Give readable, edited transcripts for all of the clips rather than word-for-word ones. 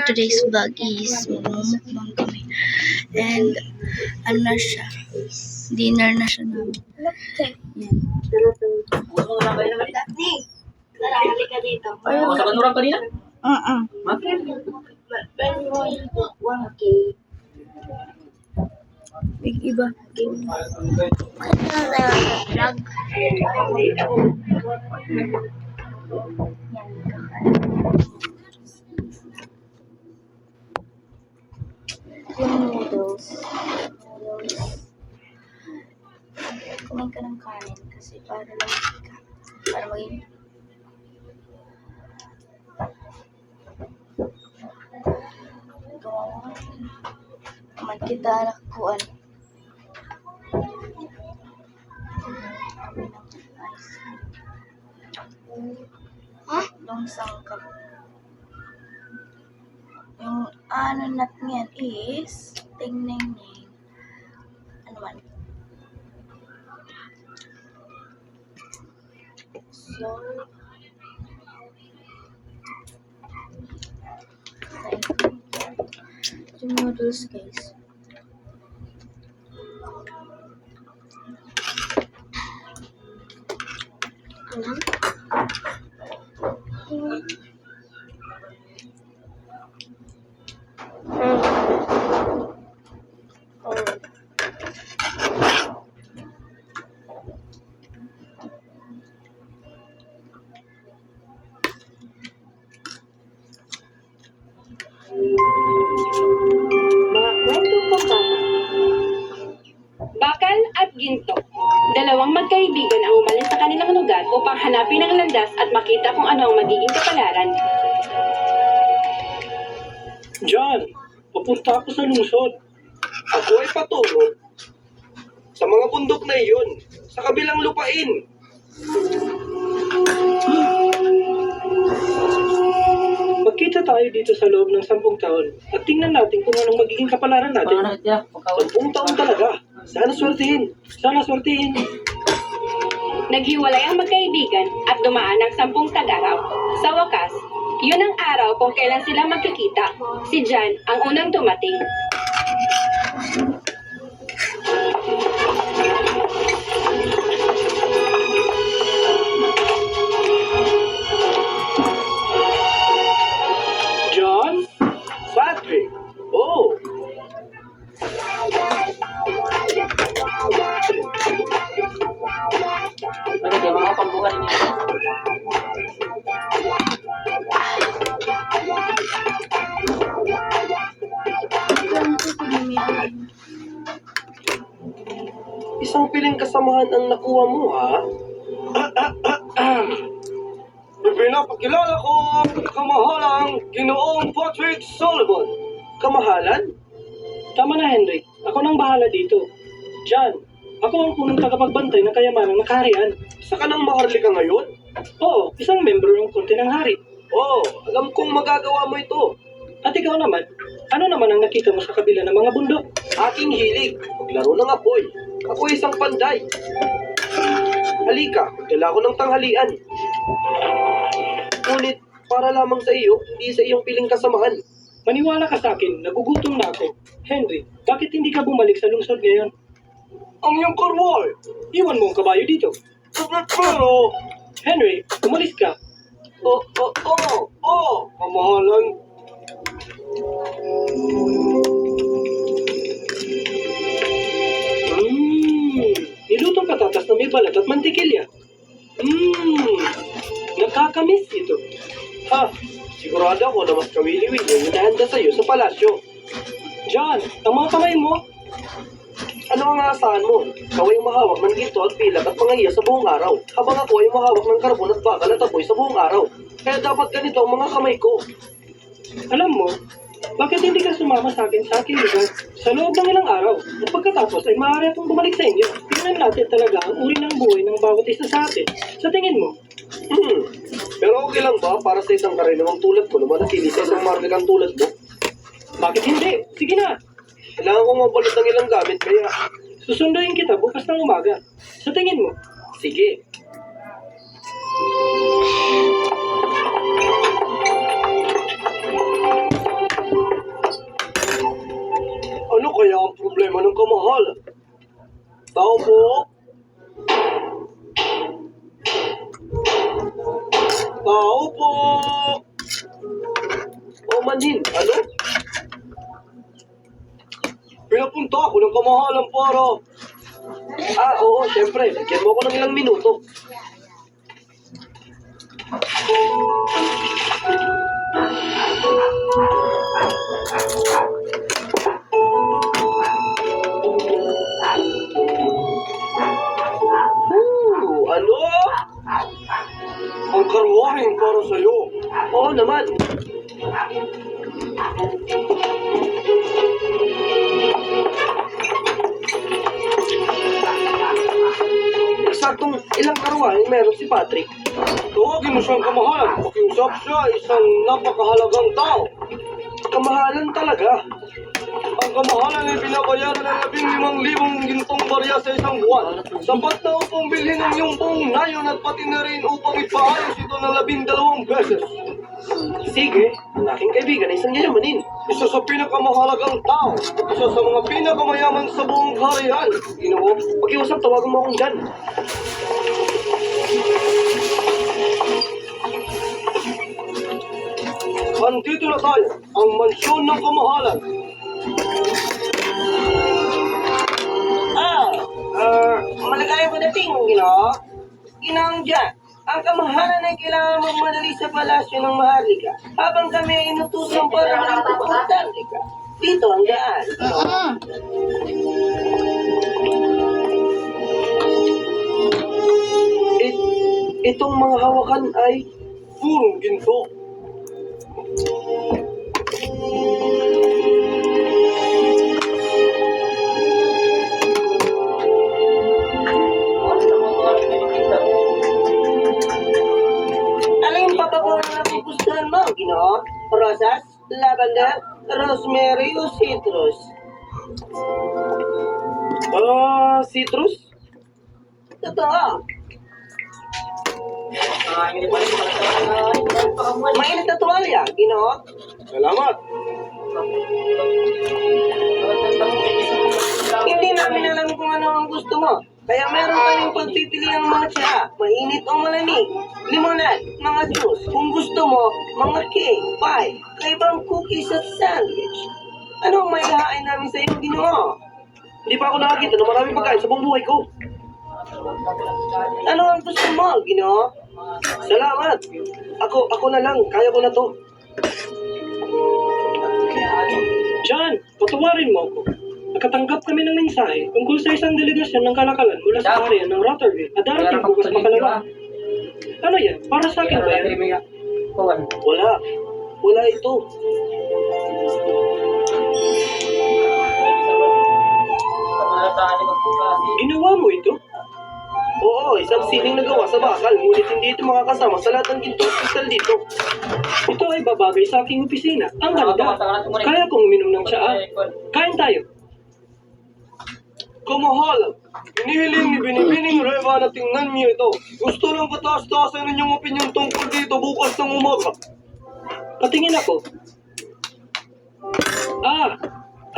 today's vlog is magmumukbang kami. And ano na siya, dinner na siya namin. Yan. Sa kanurang kanina? Big iba. Yung noodles. Kumain ka ng kanin kasi para lang ka. Para maging man kita lakuan. Long sangkap. Yung ano nat niyan is tingning. Ano man? So, yung noodles guys. Ano? Mga kwentong pambata. Bakal at ginto. Dalawang magkaibigan ang umalis sa kanilang lugar upang hanapin ang landas at makita kung ano ang magiging kapalaran. John, papunta ako sa lungsod. Ako ay patungo sa mga bundok na iyon, sa kabilang lupain. Magkita tayo dito sa loob ng 10 taon at tingnan natin kung anong magiging kapalaran natin. 10 taon talaga. Sana swertihin. Sana swertihin. Naghiwalay ang magkaibigan at dumaan ang 10 tag-araw. Sa wakas, yun ang araw kung kailan sila magkikita. Si John ang unang dumating. John? Patrick! Oh! Bakit yung mga pambukan niya? Isang piling kasamahan ang nakuha mo, ha? Pinapakilala ko ang kamahalang Ginoong Patrick Sullivan. Kamahalan? Tama na, Henry. Ako nang bahala dito. John, ako ang punong tagapagbantay ng kayamanang ng kaharian. Saka nang maharlika ngayon? Oo, isang membro ng korte ng hari. Oh, alam kong magagawa mo ito. At ikaw naman, ano naman ang nakita mo sa kabila ng mga bundok? Aking hilig, maglaro ng apoy. Ako ay isang panday. Halika, dala ko ng tanghalian. Ngunit, para lamang sa iyo, hindi sa iyong piling kasamahan. Maniwala ka sa akin, nagugutom na ako. Henry, bakit hindi ka bumalik sa lungsod ngayon? Ang iyong karwal! Iwan mo ang kabayo dito. Pero, Henry, umalis ka. kamahalan. Nilutong patatas na may balat at mantikilya. Nakakamiss ito. Ha, sigurado ako na mas kawili-wili yung inahanda sa iyo sa palasyo. John, ang mga kamay mo. Ano ang aasahan mo? Ikaw ay mahawak ng ginto at pilak at mga iya sa buong araw, habang ako ay mahawak ng karbon at bakal at apoy sa buong araw. Kaya dapat ganito ang mga kamay ko. Alam mo, bakit hindi ka sumama sa akin sa aking lugar sa loob ng ilang araw? At pagkatapos ay maaari akong bumalik sa inyo. Tingnan natin talaga ang uri ng buhay ng bawat isa sa atin. Sa tingin mo? Pero okay lang ba para sa isang karinamang tulad ko na manatili sa isang marlikang tulad mo? Bakit hindi? Sige na! Kailangan kong mabalot ng ilang gamit kaya... Susunduin kita bukas ng umaga. Sa tingin mo? Sige. kamahalan. Tao po. Tao po. O manhin, ano? Pinapunta ako ng kamahalan para... oo, syempre. Bigyan mo ako ng ilang minuto. Ano? Ang karwaheng para sa'yo. Oo naman. Eksaktong ilang karwaheng meron si Patrick. Tawagin mo siyang kamahalan. Pakiusap siya, isang napakahalagang tao. Kamahalan talaga. Ang kamahalan ay binabayaran ng 15,000 gintong barya sa isang buwan. Sapat na upang bilhin ang iyong buong nayon at pati na rin upang ipaayos ito ng 12 beses. Sige, ang aking kaibigan ay isang yayamanin. Isa sa pinakamahalagang tao. Isa sa mga pinakamayaman sa buong kaharian. Ginoo, pakiusap, tawagan mo akong dyan. Andito na tayo, ang mansyon ng kamahalan. Malagay mo dating, Ginoo. Ginoong Jack, ang kamahalan ay kailangan magmadali sa palasyo ng Maharlika habang kami ay inutusan para maging importante ka. Dito ang daan. Itong mga hawakan ay purong ginto. Ano yung papakulo na pupustuhan mo, Ginoo? Rosas, lavender, rosemary o citrus? Citrus? Totoo. Mainit na tuwalya, Ginoo. Salamat. Hindi namin alam kung ano ang gusto mo. Kaya meron kaming pagpipili ng mga tsaa, mainit o malamig, limonad, mga juice. Kung gusto mo, mga cake, pie, kaibang cookies at sandwich. Ano ang may hahain namin sa iyo, Ginoo? Hindi pa ako nakakita ng maraming pagkain sa buong buhay ko. Ano ang gusto mo, Ginoo? Salamat. Ako na lang. Kaya ko na to. John, patawarin mo ako. Nakatanggap kami ng mensahe tungkol sa isang delegasyon ng kalakalan mula sa area ng Rotterville at darating bukas makalawa. Ano yan? Para sa akin ba yan? Wala. Wala ito. Ginawa mo ito? Oo, isang sining nagawa sa bakal. Ngunit hindi ito makakasama sa lahat ng ginto at kristal dito. Ito ay babagay sa aking opisina. Ang ganda. Kaya kong uminom ng tsaa. Kain tayo. Kamahalan. Hinihiling ni Binibining Reva na tingnan niyo ito. Gusto lang kataas-taasan ninyong opinyon tungkol dito bukas ng umaga. Patingin ako.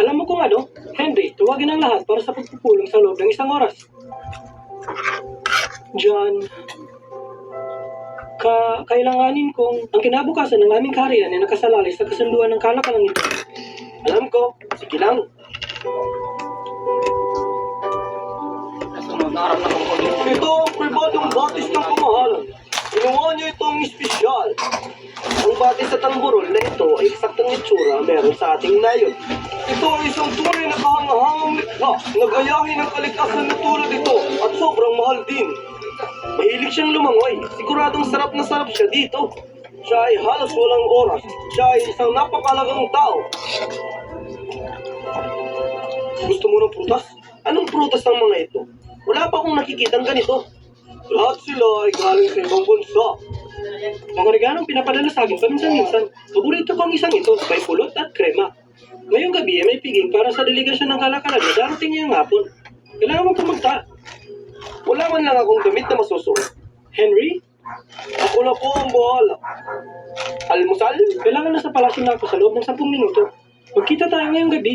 Alam mo kung ano? Henry, tawagin ang lahat para sa pagpupulong sa loob ng isang oras. John, kailanganin kong ang kinabukasan ng aming kaharian ay nakasalalay sa kasunduan ng kalakalan ito. Alam ko. Sige lang. Ito ang pribadong batis ng kamahalan. Ginawa niya itong espesyal. Ang batis sa tamburol na ito ay eksaktang itsura meron sa ating nayon. Ito ay isang tunay na kahangahangang likha na gayahin ang kalikasan na tulad ito at sobrang mahal din. Mahilig siyang lumangoy. Siguradong sarap na sarap siya dito. Siya ay halos walang oras. Siya ay isang napakalagang tao. Gusto mo ng prutas? Anong prutas ang mga ito? Wala pa akong nakikitang ganito. Lahat sila ay galing sa ibang bansa. Mga regalong pinapadala sa akin paminsan-minsan. Paborito ko ang isang ito, may pulot at krema. Ngayong gabi ay may piging para sa delegasyon ng kalakalan na darating ngayong hapon. Kailangan mong pumunta. Wala man lang akong damit na masusuot. Henry, Ako na po ang bahala. Almusal? kailangan nasa palasyo na ako sa loob ng 10 minuto. Magkita tayo ngayong gabi.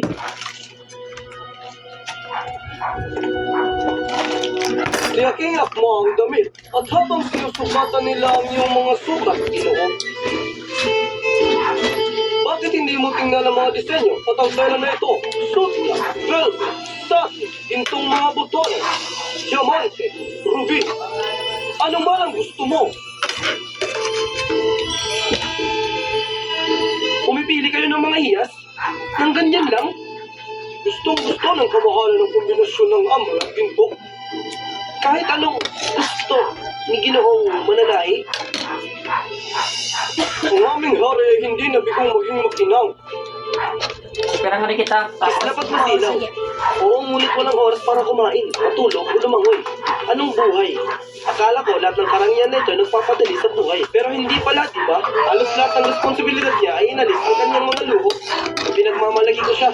Tiyakiyak mo ang damit at habang sinusukatan nila ang iyong mga sukat, Ginoo. Bakit hindi mo tingnan ang mga disenyo at ang tela na ito? Sutya, velvet, satin, gintong mga butones, diamante, ruby. Ano man ang gusto mo? Pumipili kayo ng mga hiyas? Nang ganyan lang? Gustong-gusto ng kamahalan ng kombinasyon ng amal at ginto. Kahit anong gusto ni Ginoong mananahi, ang aming hari ay hindi nabigong maging makinang. Pera nga rin kita. Dapat masilaw. Oo, ngunit walang oras para kumain, matulog o lumangoy. Anong buhay? Akala ko lahat ng karangyaan na ito ay nagpapadali sa buhay. Pero hindi pala, di ba? Halos lahat ng responsibilidad niya ay inalis ang kanyang mga luho. Pinagmamalagi ko siya.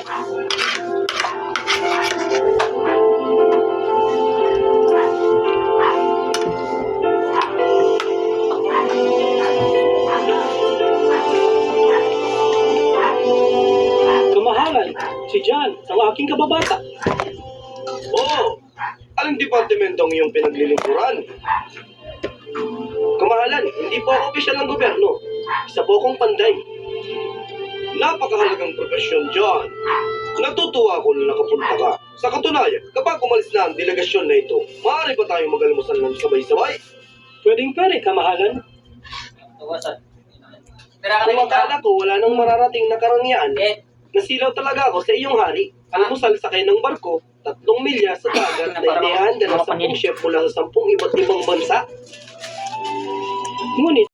Kamahalan, si John, ang aking kababata. Oo! Anong departamento ang iyong pinaglilingkuran? Kamahalan, hindi po ako opisyal ng gobyerno. Isa po akong panday. Napakahalagang profesyon, John. Natutuwa ako na nakapunta ka. Sa katunayan, kapag umalis na ang delegasyon na ito, maaari ba tayong mag-almusal ng sabay-sabay? Pwedeng-pwede, kamahalan. Pera nga Kung rin kita. akala ko wala nang mararating na karangyaan, Eh, nasilaw talaga ako sa iyong hari. Almusal sakay ng barko, 3 milya sa dagat na inihaanda ng 10 chef mula sa 10 iba't ibang bansa. Ngunit,